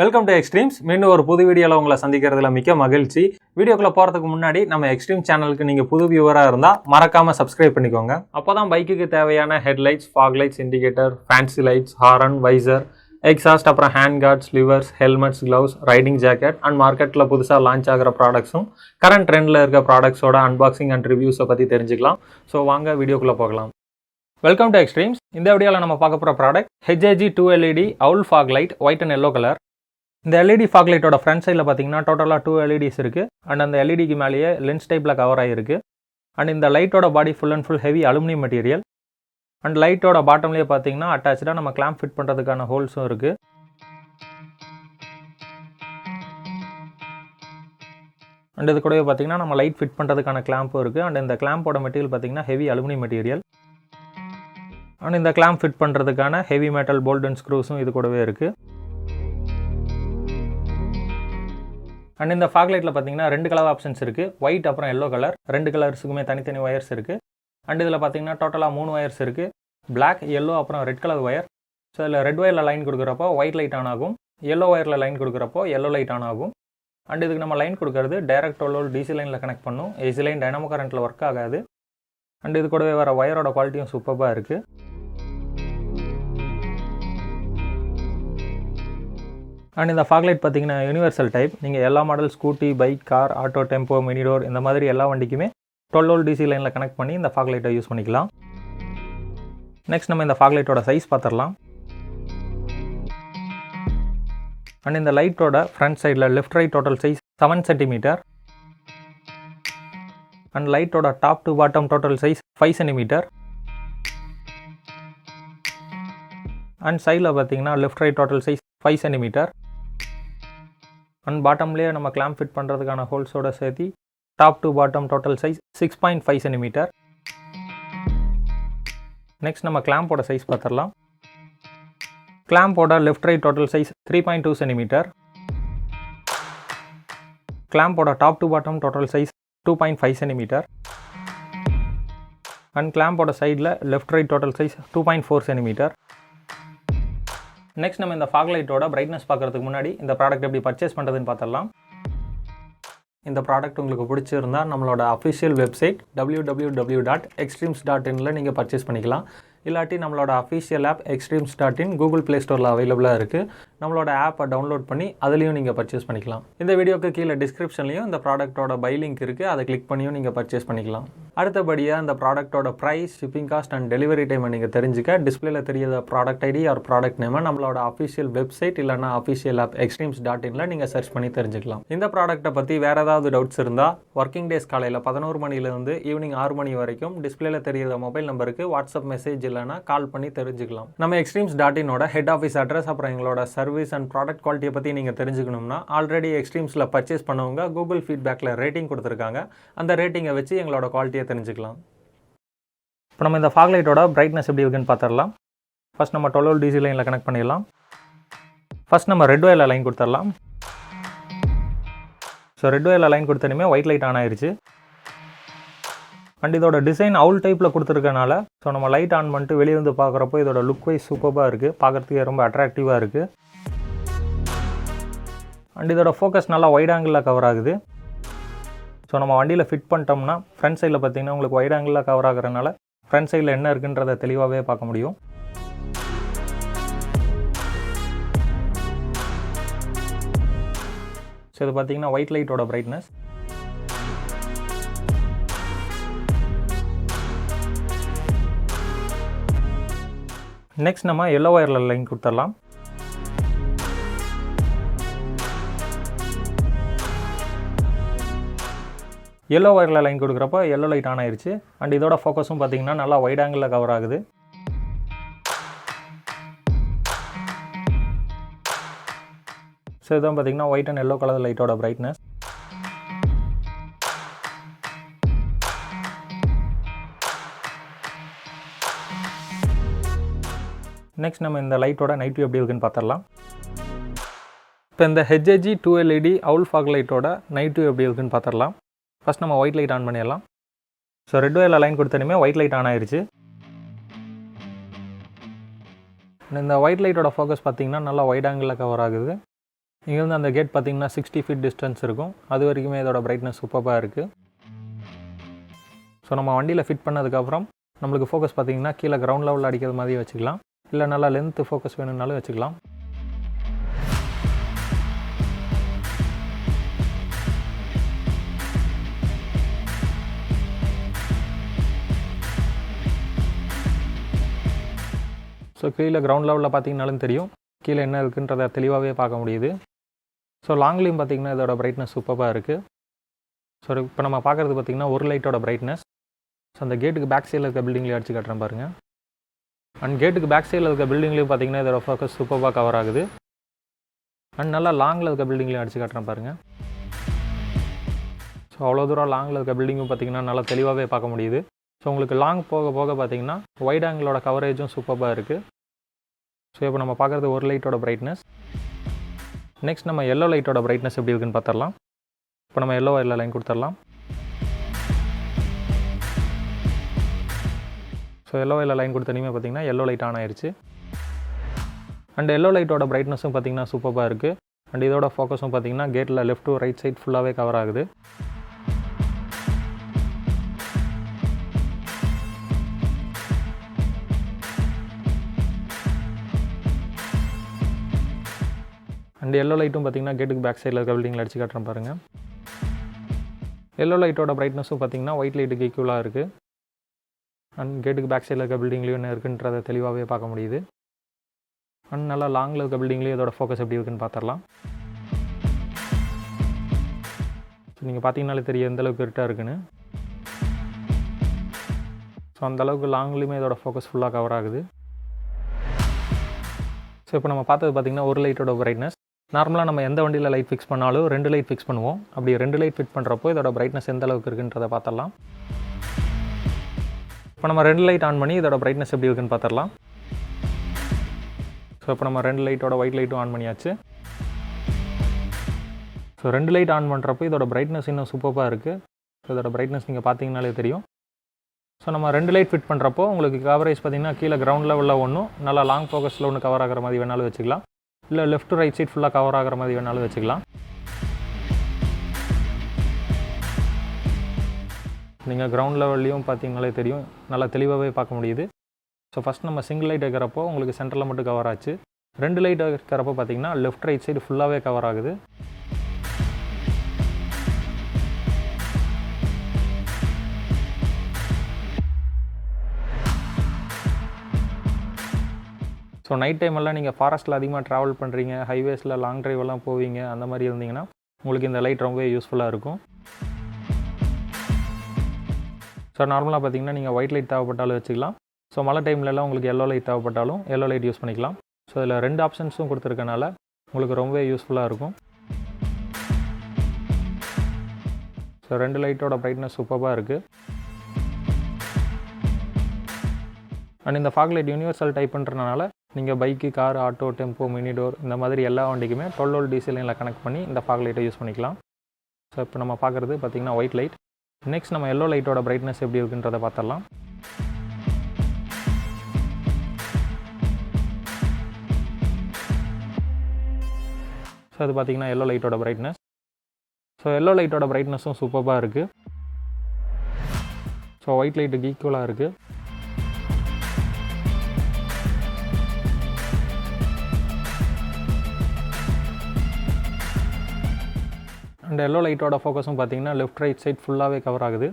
Welcome to extremes. மீண்டும் ஒரு புது வீடியோவில் உங்களை சந்திக்கிறதுல மிக்க மகிழ்ச்சி. வீடியோக்குள்ளே போகிறதுக்கு முன்னாடி நம்ம எக்ஸ்ட்ரீம் சேனலுக்கு நீங்கள் புது வியூவராக இருந்தால் மறக்காமல் சப்ஸ்கிரைப் பண்ணிக்கோங்க. அப்போ தான் பைக்குக்கு தேவையான headlights, fog lights, indicator, fancy lights, horn, visor, exhaust, அப்புறம் hand guards, levers, helmets, gloves, riding jacket and மார்க்கெட்டில் புதுசாக லான்ச் ஆகிற ப்ராடக்ட்ஸும் கரண்ட் ட்ரெண்டில் இருக்க ப்ராடக்ட்ஸோட அன்பாக்சிங் அண்ட் ரிவ்யூஸை பற்றி தெரிஞ்சுக்கலாம். ஸோ வாங்க வீடியோக்குள்ளே போகலாம். Welcome to extremes. இந்த வீடியோவில் நம்ம பார்க்க போகிற product HAG 2 LED owl fog light, white and yellow colour. இந்த எல்இடி ஃபாக் லைட்டோட ஃப்ரண்ட் சைடில் பார்த்தீங்கன்னா டோட்டலாக 2 LEDs இருக்குது. அண்ட் அந்த எல்இடிக்கு மேலேயே லென்ஸ் டைப்பில் கவர் ஆகிருக்கு. அண்ட் இந்த லைட்டோட body full and full heavy aluminium material. And லைட்டோட பாட்டம்லேயே பார்த்தீங்கன்னா அட்டாச்சாக நம்ம கிளாம்ப் ஃபிட் பண்ணுறதுக்கான ஹோல்ஸும் இருக்குது. அண்ட் இது கூடவே பார்த்தீங்கன்னா நம்ம லைட் ஃபிட் பண்ணுறதுக்கான கிளாம்பும் இருக்குது. அண்ட் இந்த கிளாம்போட மெட்டீரியல் பார்த்தீங்கன்னா ஹெவி அலுமினியம் மெட்டீரியல். அண்ட் இந்த கிளாம்ப் ஃபிட் பண்ணுறதுக்கான ஹெவி மெட்டல் போல்ட் அண்ட் ஸ்க்ரூஸும் இது கூடவே இருக்குது. அண்ட் இந்த ஃபாக் லைட்டில் பார்த்தீங்கன்னா 2 கலர் ஆப்ஷன்ஸ் இருக்குது, ஒயிட் அப்புறம் எல்லோ கலர். 2 கலர்ஸுக்குமே தனித்தனி ஒயர்ஸ் இருக்குது. அண்ட் இதில் பார்த்தீங்கன்னா டோட்டலாக 3 ஒயர்ஸ் இருக்குது, பிளாக், எல்லோ அப்புறம் ரெட் கலர் ஒயர். ஸோ இதில் ரெட் ஒயரில் லைன் கொடுக்குறப்போ ஒயிட் லைட் ஆன் ஆகும், எல்லோ ஒயரில் லைன் கொடுக்குறப்போ எல்லோ லைட் ஆன் ஆகும். அண்ட் இதுக்கு நம்ம லைன் கொடுக்குறது டைரக்ட் 12 volt DC லைனில் கனெக்ட் பண்ணும். AC லைன் டைனமோ கரண்ட்டில் ஒர்க் ஆகாது. அண்ட் இது கூடவே வர ஒயரோட குவாலிட்டியும் சூப்பராக இருக்குது. அண்ட் இந்த ஃபாக் லைட் பார்த்தீங்கன்னா யூனிவர்சல் டைப். நீங்கள் எல்லா model scooty, bike, car, auto, tempo, mini door இந்த மாதிரி எல்லா வண்டிக்குமே 12 volt DC லைனில் கனெக்ட் பண்ணி இந்த ஃபாக் லைட்டை யூஸ் பண்ணிக்கலாம். நெக்ஸ்ட் நம்ம இந்த ஃபாக் லைட்டோட சைஸ் பார்த்துடலாம். அண்ட் இந்த லைட்டோட ஃப்ரண்ட் சைடில் left right total size 7 cm. And லைட்டோட top to bottom total size 5 cm. And சைடில் பார்த்தீங்கன்னா left right total size 5 cm. And பாட்டம்லேயே நம்ம கிளாம்ப் ஃபிட் பண்ணுறதுக்கான ஹோல்ஸோட சேர்த்து top to bottom total size 6.5 cm. Next நம்ம கிளாம்போட சைஸ் பார்த்துடலாம். கிளாம்போட left right total size 3.2 cm. கிளாம்போட top to bottom total size 2.5 cm. And கிளாம்போட சைடில் left right total size 2.4 cm. Next நம்ம இந்த ஃபாக் லைட்டோட பிரைட்னஸ் பார்க்குறதுக்கு முன்னாடி இந்த ப்ராடக்ட் எப்படி பர்ச்சேஸ் பண்ணுறதுன்னு பார்த்துடலாம். இந்த ப்ராடக்ட் உங்களுக்கு பிடிச்சிருந்தா நம்மளோட அஃபிஷியல் வெப்சைட் www.extremes.in நீங்கள் பர்ச்சேஸ் பண்ணிக்கலாம். இல்லாட்டி நம்மளோட official app extremes.in Google play ஸ்டோரில் அவைலபிளாக இருக்குது. நம்மளோட ஆப்பை டவுன்லோட் பண்ணி அதுலேயும் நீங்கள் பர்ச்சேஸ் பண்ணிக்கலாம். இந்த வீடியோக்கு கீழே டிஸ்கிரிப்ஷன்லையும் இந்த ப்ராடக்ட்டோட பை லிங்க் இருக்குது, அதை கிளிக் பண்ணியும் நீங்கள் பர்ச்சேஸ் பண்ணிக்கலாம். அடுத்தபடியாக இந்த ப்ராடக்ட்டோட price, shipping cost and delivery டைமை நீங்கள் தெரிஞ்சுக்க டிஸ்பிளேல தெரியாத ப்ராடக்ட் ஐடி ஆர் ப்ராடக்ட் நேமை நம்மளோட அஃபிஷியல் வெப்சைட் இல்லைனா அஃபிஷியல் ஆப் extremes.in நீங்கள் சர்ச் பண்ணி தெரிஞ்சுக்கலாம். இந்த ப்ராடக்ட்டை பற்றி வேறு ஏதாவது டவுட்ஸ் இருந்தால் ஒர்க்கிங் டேஸ் காலையில் 11 மணிலேருந்து ஈவினிங் 6 மணி வரைக்கும் டிஸ்பிளேல தெரியாத மொபைல் நம்பருக்கு வாட்ஸ்அப் மெசேஜ் இல்லைனா கால் பண்ணி தெரிஞ்சுக்கலாம். நம்ம extremes.in ஹெட் ஆஃபீஸ் அட்ரஸ் அப்புறம் எங்களோட சர்வீஸ் அண்ட் ப்ராடக்ட் குவாலிட்டியை பற்றி நீங்கள் தெரிஞ்சுக்கணும்னா ஆல்ரெடி எக்ஸ்ட்ரீம்ஸில் பர்ச்சேஸ் பண்ணவங்க கூகுள் ஃபீட்பேக்கில் ரேட்டிங் கொடுத்துருக்காங்க. அந்த ரேட்டிங்கை வச்சு எங்களோட குவாலிட்டியை தெரிஞ்சுக்கலாம். இப்போ நம்ம இந்த ஃபாக் லைட்டோட பிரைட்னஸ் எப்படி இருக்குன்னு பார்த்துடலாம். ஃபர்ஸ்ட் நம்ம 12 volt DC லைனில் கனெக்ட் பண்ணிடலாம். ஃபர்ஸ்ட் நம்ம ரெட் ஒயரில் லைன் கொடுத்துடலாம். ஸோ ரெட் ஒயரில் லைன் கொடுத்தனுமே ஒயிட் லைட் ஆன் ஆயிடுச்சு. அண்ட் இதோட டிசைன் அவுல் டைப்பில் கொடுத்துருக்கனால ஸோ நம்ம லைட் ஆன் பண்ணிட்டு வெளியே வந்து பார்க்குறப்போ இதோட லுக் வைஸ் சூப்பராக இருக்குது, பார்க்குறதுக்கே ரொம்ப அட்ராக்டிவாக இருக்குது. அண்ட் இதோட ஃபோக்கஸ் நல்லா வைட் ஆங்கிளில் கவர் ஆகுது. ஸோ நம்ம வண்டியில் ஃபிட் பண்ணிட்டோம்னா ஃப்ரண்ட் சைடில் பார்த்தீங்கன்னா உங்களுக்கு வைட் ஆங்கிளில் கவர் ஆகிறனால ஃப்ரண்ட் சைடில் என்ன இருக்குன்றதை தெளிவாகவே பார்க்க முடியும். ஸோ இது பார்த்தீங்கன்னா ஒயிட் லைட்டோட பிரைட்னஸ். நெக்ஸ்ட் நம்ம எல்லோ ஒயரில் லைன் கொடுத்துடலாம். எல்லோ ஒயரில் லைன் கொடுக்குறப்போ எல்லோ லைட் ஆன் ஆயிடுச்சு. அண்ட் இதோட ஃபோக்கஸும் பார்த்தீங்கன்னா நல்லா வைட் ஆங்கிளில் கவர் ஆகுது. ஸோ இதுதான் பார்த்தீங்கன்னா ஒயிட் அண்ட் எல்லோ கலர் லைட்டோட பிரைட்னஸ். நெக்ஸ்ட் நம்ம இந்த லைட்டோட நைட் வியூ எப்படி இருக்குன்னு பார்த்துடலாம். இப்போ இந்த HAG 2 LED அவுல் ஃபாக் லைட்டோட நைட் வியூ எப்படி இருக்குன்னு பார்த்துடலாம். ஃபர்ஸ்ட் நம்ம ஒயிட் லைட் ஆன் பண்ணிடலாம். ஸோ ரெட் ஒயரில் லைன் கொடுத்தனுமே ஒயிட் லைட் ஆன் ஆயிடுச்சு. இந்த ஒயிட் லைட்டோட ஃபோக்கஸ் பார்த்தீங்கன்னா நல்லா வைட் ஆங்கிளில் கவர் ஆகுது. இங்கேருந்து அந்த கேட் பார்த்திங்கன்னா 60 ஃபீட் டிஸ்டன்ஸ் இருக்கும். அது வரைக்குமே இதோட பிரைட்னஸ் சூப்பராக இருக்குது. ஸோ நம்ம வண்டியில் ஃபிட் பண்ணதுக்கப்புறம் நம்மளுக்கு ஃபோக்கஸ் பார்த்திங்கன்னா கீழே கிரவுண்ட் லெவலில் அடிக்கிற மாதிரி வச்சுக்கலாம், இல்லை நல்லா லென்த்து ஃபோக்கஸ் வேணும்னாலும் வச்சுக்கலாம். ஸோ கீழே கிரவுண்ட் லெவலில் பார்த்திங்கனாலும் தெரியும் கீழே என்ன இருக்குன்றதை தெளிவாகவே பார்க்க முடியுது. ஸோ லாங்லேயும் பார்த்திங்கன்னா இதோட பிரைட்னஸ் சூப்பராக இருக்குது. ஸோ இப்போ நம்ம பார்க்குறது பார்த்திங்கன்னா ஒரு லைட்டோட பிரைட்னஸ். ஸோ அந்த கேட்டுக்கு பேக் சைடில் இருக்க பில்டிங்லேயே அடிச்சு காட்டுறேன் பாருங்கள். அண்ட் கேட்டுக்கு பேக் சைடில் இருக்க பில்டிங்லேயும் பார்த்திங்கன்னா இதோட ஃபோக்கஸ் சூப்பராக கவர் ஆகுது. அண்ட் நல்லா லாங்கில் இருக்க பில்டிங்லேயும் அடிச்சு காட்டுறேன் பாருங்கள். ஸோ அவ்வளோ தூரம் லாங்கில் இருக்க பில்டிங்கும் பார்த்திங்கன்னா நல்லா தெளிவாகவே பார்க்க முடியுது. ஸோ உங்களுக்கு லாங் போக போக பார்த்திங்கன்னா வைட் ஆங்கிளோட கவரேஜும் சூப்பராக இருக்குது. ஸோ இப்போ நம்ம பார்க்குறது ஒரு லைட்டோட பிரைட்னஸ். நெக்ஸ்ட் நம்ம எல்லோ லைட்டோட பிரைட்னஸ் எப்படி இருக்குன்னு பார்த்துடலாம். இப்போ நம்ம எல்லோ லைன் கொடுத்துடலாம். ஸோ எல்லோ லைன் கொடுத்தனையுமே பார்த்திங்கன்னா எல்லோ லைட் ஆன் ஆயிடுச்சு. அண்ட் எல்லோ லைட்டோட பிரைட்னஸும் பார்த்திங்கன்னா சூப்பராக இருக்குது. அண்ட் இதோட ஃபோக்கஸும் பார்த்திங்கன்னா கேட்டில் லெஃப்ட் டு ரைட் சைட் ஃபுல்லாகவே கவர் ஆகுது. அண்ட் எல்லோ லைட்டும் பார்த்திங்கன்னா கேட்டுக்கு பேக் சைடில் இருக்க பில்டிங்கில் அடிச்சு காட்டுறேன் பாருங்கள். எல்லோ லைட்டோட பிரைட்னஸும் பார்த்திங்கன்னா ஒயிட் லைட்டுக்கு ஈக்குவலாக இருக்குது. அண்ட் கேட்டுக்கு பேக் சைடில் இருக்க பில்டிங்லேயும் என்ன இருக்குன்றதை தெளிவாகவே பார்க்க முடியுது. அண்ட் நல்லா லாங்கில் இருக்க பில்டிங்லேயும் இதோட ஃபோக்கஸ் எப்படி இருக்குன்னு பார்த்துடலாம். ஸோ நீங்கள் பார்த்தீங்கனாலே தெரியும் எந்தளவுக்கு இருட்டாக இருக்குன்னு. ஸோ அந்தளவுக்கு லாங்லேயுமே இதோட ஃபோக்கஸ் ஃபுல்லாக கவர் ஆகுது. ஸோ இப்போ நம்ம பார்த்தது பார்த்திங்கன்னா ஒரு லைட்டோட பிரைட்னஸ். நார்மலாக நம்ம எந்த வண்டியில் லைட் ஃபிக்ஸ் பண்ணாலும் 2 லைட் ஃபிக்ஸ் பண்ணுவோம். அப்படி 2 லைட் ஃபிட் பண்ணுறப்போ இதோட பிரைட்னஸ் எந்த அளவுக்கு இருக்குன்றதை பார்த்துடலாம். இப்போ நம்ம 2 லைட் ஆன் பண்ணி இதோட பிரைட்னஸ் எப்படி இருக்குன்னு பார்த்துடலாம். ஸோ இப்போ நம்ம 2 லைட்டோட ஒயிட் லைட்டும் ஆன் பண்ணியாச்சு. ஸோ 2 லைட் ஆன் பண்ணுறப்போ இதோட பிரைட்னஸ் இன்னும் சூப்பராக இருக்குது. ஸோ இதோட பிரைட்னஸ் நீங்கள் பார்த்தீங்கனாலே தெரியும். ஸோ நம்ம 2 லைட் ஃபிட் பண்ணுறப்போ உங்களுக்கு கவரேஜ் பார்த்திங்கன்னா கீழே கிரவுண்ட் லெவலில் ஒன்றும் நல்லா லாங் ஃபோக்கஸில் ஒன்று கவர் ஆகிற மாதிரி வேணாலும் வச்சுக்கலாம், இல்லை லெஃப்ட் டு ரைட் சைட் ஃபுல்லாக கவர் ஆகிற மாதிரி வேணாலும் வச்சுக்கலாம். நீங்கள் கிரவுண்ட் லெவல்லையும் பார்த்தீங்கனாலே தெரியும் நல்லா தெளிவாகவே பார்க்க முடியுது. ஸோ ஃபஸ்ட் நம்ம சிங்கிள் லைட் வைக்கிறப்போ உங்களுக்கு சென்டரில் மட்டும் கவர் ஆச்சு. 2 லைட் வைக்கிறப்போ பார்த்திங்கன்னா லெஃப்ட் ரைட் சைடு ஃபுல்லாகவே கவர் ஆகுது. ஸோ நைட் டைமெல்லாம் நீங்கள் ஃபாரஸ்ட்டில் அதிகமாக ட்ராவல் பண்ணுறீங்க, ஹைவேஸில் லாங் ட்ரைவெல்லாம் போவீங்க, அந்த மாதிரி இருந்தீங்கன்னா உங்களுக்கு இந்த லைட் ரொம்பவே யூஸ்ஃபுல்லாக இருக்கும். ஸோ நார்மலாக பார்த்தீங்கன்னா நீங்கள் ஒயிட் லைட் தேவைப்பட்டாலும் வச்சுக்கலாம். ஸோ மழை டைம்லலாம் உங்களுக்கு எல்லோ லைட் தேவைப்பட்டாலும் எல்லோ லைட் யூஸ் பண்ணிக்கலாம். ஸோ இதில் 2 ஆப்ஷன்ஸும் கொடுத்துருக்கனால உங்களுக்கு ரொம்பவே யூஸ்ஃபுல்லாக இருக்கும். ஸோ 2 லைட்டோட பிரைட்னஸ் சூப்பராக இருக்குது. அண்ட் இந்த ஃபாக் லைட் யூனிவர்சல் டைப்புன்றனால நீங்கள் bike, car, auto, tempo, mini door இந்த மாதிரி எல்லா வண்டிக்குமே 12 வோல்ட் டிசி லைனில் கனெக்ட் பண்ணி இந்த ஃபாக் லைட்டை யூஸ் பண்ணிக்கலாம். ஸோ இப்போ நம்ம பார்க்குறது பார்த்திங்கன்னா ஒயிட் லைட். நெக்ஸ்ட் நம்ம எல்லோ லைட்டோட பிரைட்னஸ் எப்படி இருக்குன்றதை பார்த்துடலாம். ஸோ அது பார்த்திங்கன்னா எல்லோ லைட்டோட பிரைட்னஸ். ஸோ எல்லோ லைட்டோட பிரைட்னஸும் சூப்பராக இருக்குது. ஸோ ஒயிட் லைட்டுக்கு ஈக்குவலாக இருக்குது. அண்ட் எல்லோ லைட்டோட ஃபோக்கஸும் பார்த்தீங்கன்னா லெஃப்ட் ரைட் சைட் ஃபுல்லாகவே கவர் ஆகுது.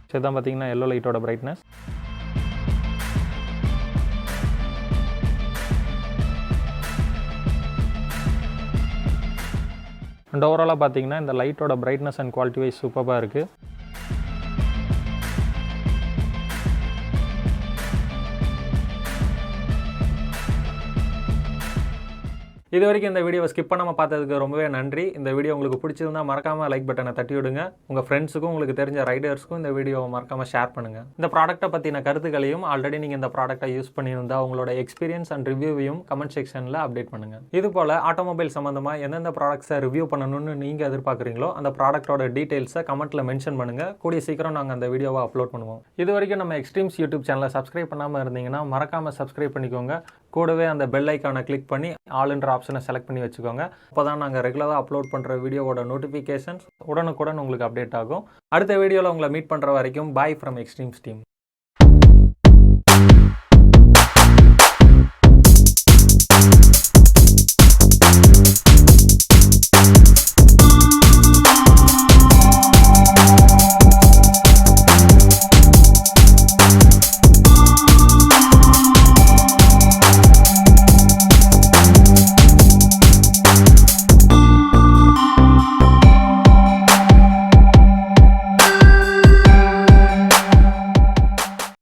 ஸோ இதான் பார்த்தீங்கன்னா எல்லோ லைட்டோட பிரைட்னஸ். அண்ட் ஓவராலாக பார்த்தீங்கன்னா இந்த லைட்டோட பிரைட்னஸ் அண்ட் குவாலிட்டி வைஸ் சூப்பராக இருக்குது. இது வரைக்கும் இந்த வீடியோவை ஸ்கிப் பண்ணாமல் பார்த்ததுக்கு ரொம்பவே நன்றி. இந்த வீடியோ உங்களுக்கு பிடிச்சிருந்தா மறக்காமல் லைக் பட்டனை தட்டி விடுங்க. உங்கள் ஃப்ரெண்ட்ஸுக்கும் உங்களுக்கு தெரிஞ்ச ரைடர்ஸ்க்கும் இந்த வீடியோவை மறக்காமல் ஷேர் பண்ணுங்கள். இந்த ப்ராடக்ட்டை பற்றின கருத்துக்களையும் ஆல்ரெடி நீங்கள் இந்த ப்ராடக்ட்டை யூஸ் பண்ணியிருந்தால் உங்களோட எக்ஸ்பீரியன்ஸ் அண்ட் ரிவ்யூவையும் கமெண்ட் செக்ஷனில் அப்டேட் பண்ணுங்கள். இது போல் ஆட்டோமொபைல் சம்மந்தமாக எந்தெந்த ப்ராடக்ட்ஸை ரிவ்யூ பண்ணணும்னு நீங்கள் எதிர்பார்க்குறீங்களோ அந்த ப்ராடக்ட்டோட டீட்டெயில்ஸை கமெண்ட்டில் மென்ஷன் பண்ணுங்கள். கூடிய சீக்கிரம் நாங்கள் அந்த வீடியோவை அப்லோட் பண்ணுவோம். இது வரைக்கும் நம்ம எக்ஸ்ட்ரீம்ஸ் யூடியூப் சேனலை சப்ஸ்கிரைப் பண்ணாமல் இருந்தீங்கன்னா மறக்காமல் சப்ஸ்கிரைப் பண்ணிக்கோங்க. கூடவே அந்த பெல் ஐக்கானை கிளிக் பண்ணி ஆல்ன்ற ஆப்ஷனை செலக்ட் பண்ணி வச்சுக்கோங்க. அப்போ தான் நாங்கள் ரெகுலராக அப்லோட் பண்ணுற வீடியோவோட நோட்டிஃபிகேஷன்ஸ் உடனுக்குடன் உங்களுக்கு அப்டேட் ஆகும். அடுத்த வீடியோவில் உங்களை மீட் பண்ணுற வரைக்கும் பாய் ஃப்ரம் எக்ஸ்ட்ரீம்ஸ் டீம்.